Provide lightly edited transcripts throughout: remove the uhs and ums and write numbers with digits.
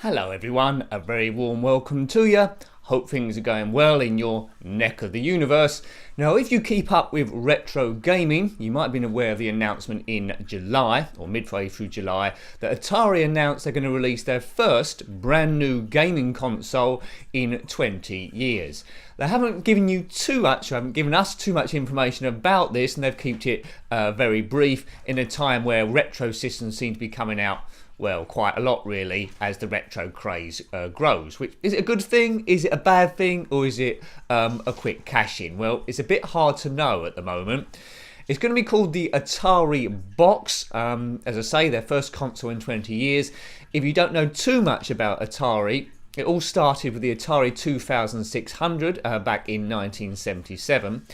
Hello everyone, a very warm welcome to you. Hope things are going well in your neck of the universe. Now, if you keep up with retro gaming, you might have been aware of the announcement in July, or midway through July, that Atari announced they're going to release their first brand new gaming console in 20 years. They haven't given us too much information about this, and they've kept it very brief in a time where retro systems seem to be coming out, well, quite a lot really, as the retro craze grows. Which, is it a good thing? Is it a bad thing? Or is it a quick cash-in? Well, it's a bit hard to know at the moment. It's going to be called the ATARI BOX. As I say, their first console in 20 years. If you don't know too much about Atari, it all started with the Atari 2600 back in 1977.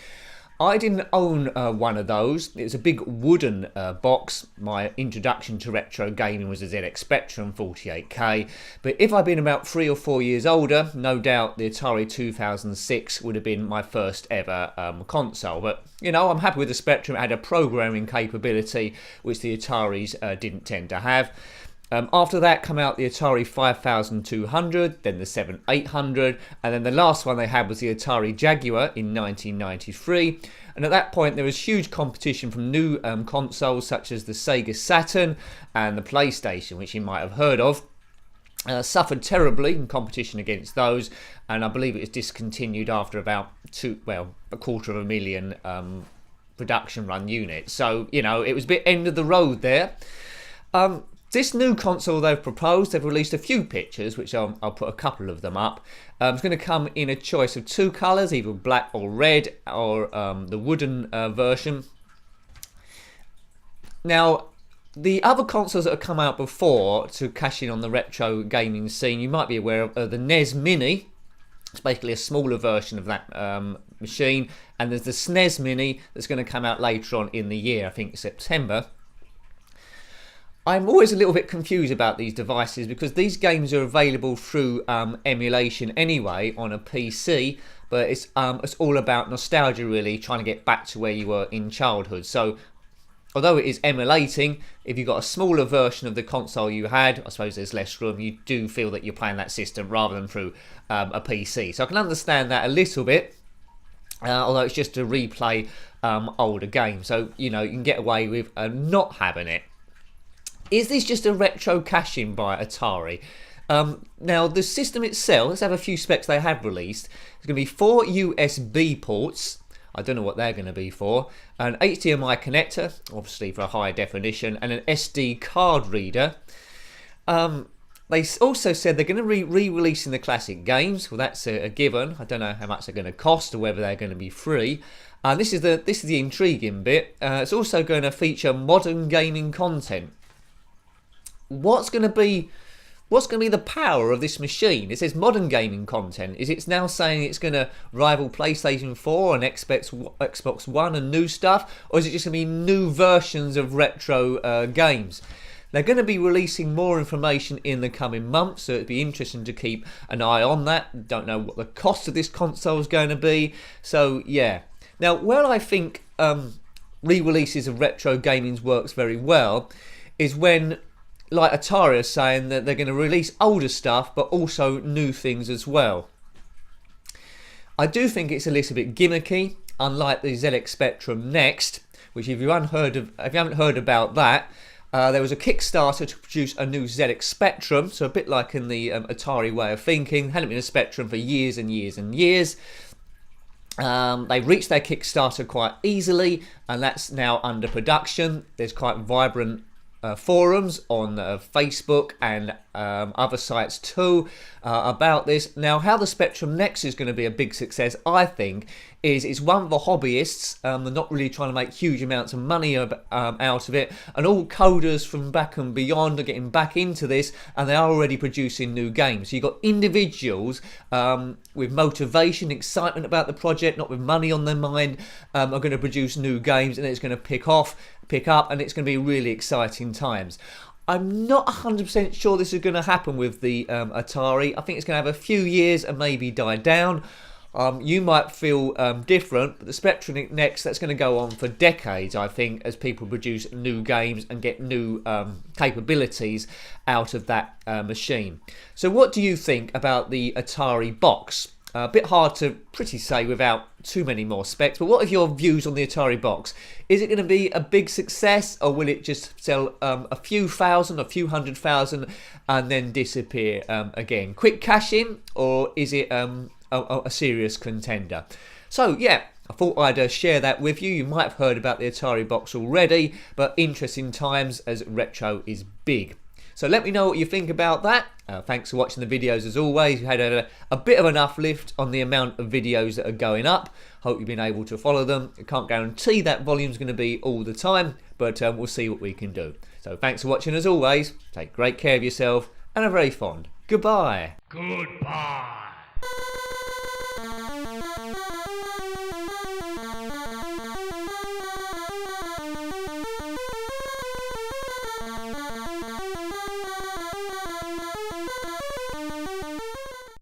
I didn't own one of those. It was a big wooden box. My introduction to retro gaming was a ZX Spectrum 48K. But if I'd been about 3 or 4 years older, no doubt the Atari 2006 would have been my first ever console. But, you know, I'm happy with the Spectrum. It had a programming capability, which the Ataris didn't tend to have. After that come out the Atari 5200, then the 7800, and then the last one they had was the Atari Jaguar in 1993. And at that point there was huge competition from new consoles such as the Sega Saturn and the PlayStation, which you might have heard of. Suffered terribly in competition against those, and I believe it was discontinued after about a 250,000 production run units. So, you know, it was a bit end of the road there. This new console they've proposed, they've released a few pictures, which I'll put a couple of them up. It's going to come in a choice of 2 colours, either black or red, or the wooden version. Now, the other consoles that have come out before to cash in on the retro gaming scene, you might be aware of the NES Mini. It's basically a smaller version of that machine. And there's the SNES Mini that's going to come out later on in the year, I think September. I'm always a little bit confused about these devices because these games are available through emulation anyway on a PC, but it's all about nostalgia really, trying to get back to where you were in childhood. So although it is emulating, if you've got a smaller version of the console you had, I suppose there's less room, you do feel that you're playing that system rather than through a PC. So I can understand that a little bit, although it's just to replay older games. So, you know, you can get away with not having it. Is this just a retro cash-in by Atari? Now, the system itself, let's have a few specs they have released. There's going to be 4 USB ports. I don't know what they're going to be for. An HDMI connector, obviously for a higher definition, and an SD card reader. They also said they're going to be re-releasing the classic games. Well, that's a given. I don't know how much they're going to cost or whether they're going to be free. This is the intriguing bit. It's also going to feature modern gaming content. What's going to be the power of this machine? It says modern gaming content. Is it now saying it's going to rival PlayStation 4 and Xbox One and new stuff? Or is it just going to be new versions of retro games? They're going to be releasing more information in the coming months, so it'd be interesting to keep an eye on that. Don't know what the cost of this console is going to be. So, yeah. Now, where I think re-releases of retro gaming works very well is when, like Atari is saying, that they're going to release older stuff but also new things as well. I do think it's a little bit gimmicky, unlike the ZX Spectrum Next, which if you haven't heard about that, there was a Kickstarter to produce a new ZX Spectrum, so a bit like in the Atari way of thinking. Hadn't been a Spectrum for years and years and years. They reached their Kickstarter quite easily, and that's now under production. There's quite vibrant forums on Facebook and other sites too about this. Now, how the Spectrum Next is going to be a big success, I think, is it's one for hobbyists. They're not really trying to make huge amounts of money out of it, and all coders from back and beyond are getting back into this, and they are already producing new games. So you've got individuals with motivation, excitement about the project, not with money on their mind, are going to produce new games, and it's going to pick up, and it's going to be really exciting times. I'm not 100% sure this is going to happen with the Atari. I think it's going to have a few years and maybe die down. You might feel different, but the Spectronic Next, that's going to go on for decades, I think, as people produce new games and get new capabilities out of that machine. So what do you think about the Atari Box? A bit hard to pretty say without too many more specs, but what are your views on the Atari Box? Is it going to be a big success, or will it just sell a few thousand, a few 100,000 and then disappear again? Quick cash in, or is it a serious contender? So yeah, I thought I'd share that with you. You might have heard about the Atari Box already, but interesting times as retro is big. So let me know what you think about that. Thanks for watching the videos as always. We had a bit of an uplift on the amount of videos that are going up. Hope you've been able to follow them. I can't guarantee that volume's going to be all the time, but we'll see what we can do. So thanks for watching as always. Take great care of yourself and a very fond goodbye. Goodbye.